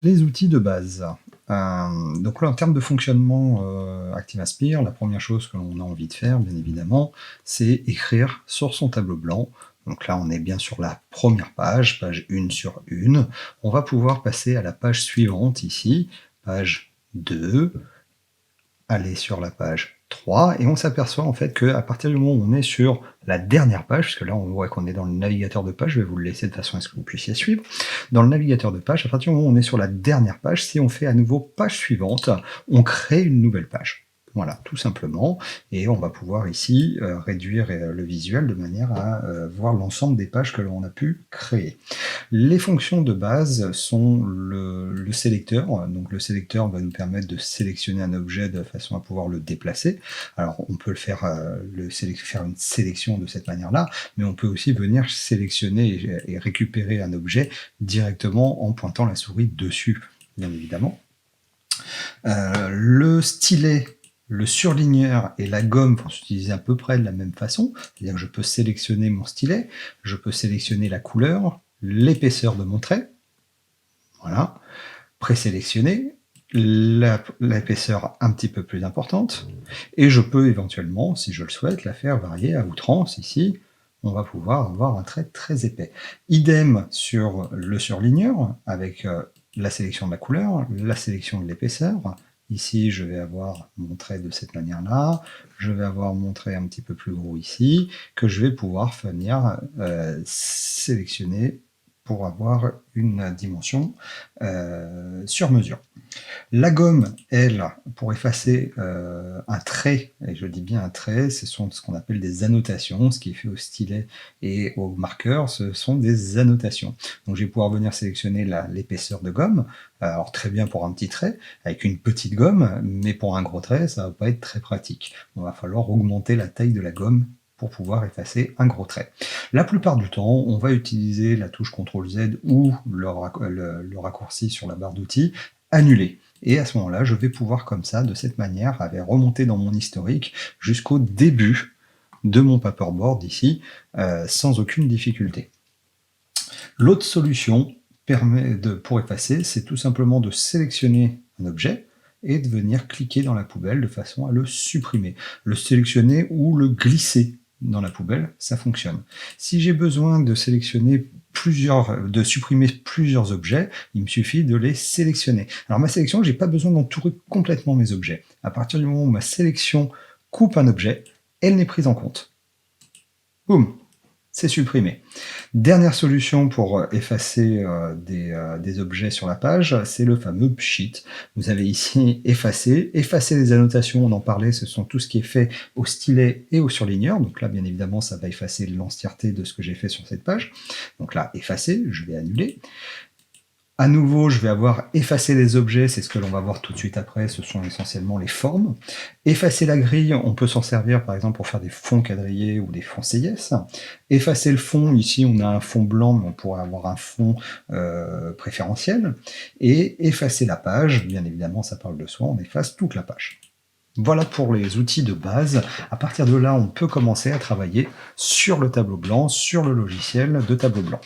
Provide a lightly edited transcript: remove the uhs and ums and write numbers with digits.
Les outils de base. Donc là, en termes de fonctionnement ActiveAspire, la première chose que l'on a envie de faire, bien évidemment, c'est écrire sur son tableau blanc. Donc là, on est bien sur la première page, page 1 sur 1. On va pouvoir passer à la page suivante ici, page 2, aller sur la page 3, et on s'aperçoit en fait qu'à partir du moment où on est sur la dernière page, parce que là on voit qu'on est dans le navigateur de page, je vais vous le laisser de façon à ce que vous puissiez suivre, dans le navigateur de page, à partir du moment où on est sur la dernière page, si on fait à nouveau page suivante, on crée une nouvelle page. Voilà, tout simplement, et on va pouvoir ici réduire le visuel de manière à voir l'ensemble des pages que l'on a pu créer. Les fonctions de base sont le sélecteur. Donc le sélecteur va nous permettre de sélectionner un objet de façon à pouvoir le déplacer. Alors on peut le faire, faire une sélection de cette manière-là, mais on peut aussi venir sélectionner et récupérer un objet directement en pointant la souris dessus, bien évidemment. Le stylet, le surligneur et la gomme vont s'utiliser à peu près de la même façon, c'est-à-dire que je peux sélectionner mon stylet, je peux sélectionner la couleur, l'épaisseur de mon trait, voilà, présélectionner, l'épaisseur un petit peu plus importante, et je peux éventuellement, si je le souhaite, la faire varier à outrance. Ici, on va pouvoir avoir un trait très épais. Idem sur le surligneur, avec la sélection de la couleur, la sélection de l'épaisseur. Ici, je vais avoir mon trait de cette manière-là, je vais avoir mon trait un petit peu plus gros ici, que je vais pouvoir venir sélectionner pour avoir une dimension sur mesure. La gomme, elle, pour effacer un trait, et je dis bien un trait, ce sont ce qu'on appelle des annotations, ce qui est fait au stylet et au marqueur, ce sont des annotations. Donc je vais pouvoir venir sélectionner l'épaisseur de gomme, alors très bien pour un petit trait, avec une petite gomme, mais pour un gros trait, ça va pas être très pratique. Il va falloir augmenter la taille de la gomme pour pouvoir effacer un gros trait. La plupart du temps, on va utiliser la touche CTRL-Z ou le raccourci sur la barre d'outils, annuler. Et à ce moment-là, je vais pouvoir comme ça, de cette manière, remonter dans mon historique jusqu'au début de mon paperboard ici, sans aucune difficulté. L'autre solution pour effacer, c'est tout simplement de sélectionner un objet et de venir cliquer dans la poubelle de façon à le supprimer. Le sélectionner ou le glisser dans la poubelle, ça fonctionne. Si j'ai besoin de supprimer plusieurs objets, il me suffit de les sélectionner. Alors ma sélection, j'ai pas besoin d'entourer complètement mes objets. À partir du moment où ma sélection coupe un objet, elle n'est prise en compte. Boum, c'est supprimé. Dernière solution pour effacer des objets sur la page, c'est le fameux Pchit. Vous avez ici effacer les annotations, on en parlait, ce sont tout ce qui est fait au stylet et au surligneur. Donc là, bien évidemment, ça va effacer l'entièreté de ce que j'ai fait sur cette page. Donc là, effacer, je vais annuler. À nouveau, je vais avoir effacé les objets, c'est ce que l'on va voir tout de suite après, ce sont essentiellement les formes. Effacer la grille, on peut s'en servir par exemple pour faire des fonds quadrillés ou des fonds CIS. Effacer le fond, ici on a un fond blanc, mais on pourrait avoir un fond préférentiel. Et effacer la page, bien évidemment ça parle de soi, on efface toute la page. Voilà pour les outils de base. À partir de là, on peut commencer à travailler sur le tableau blanc, sur le logiciel de tableau blanc.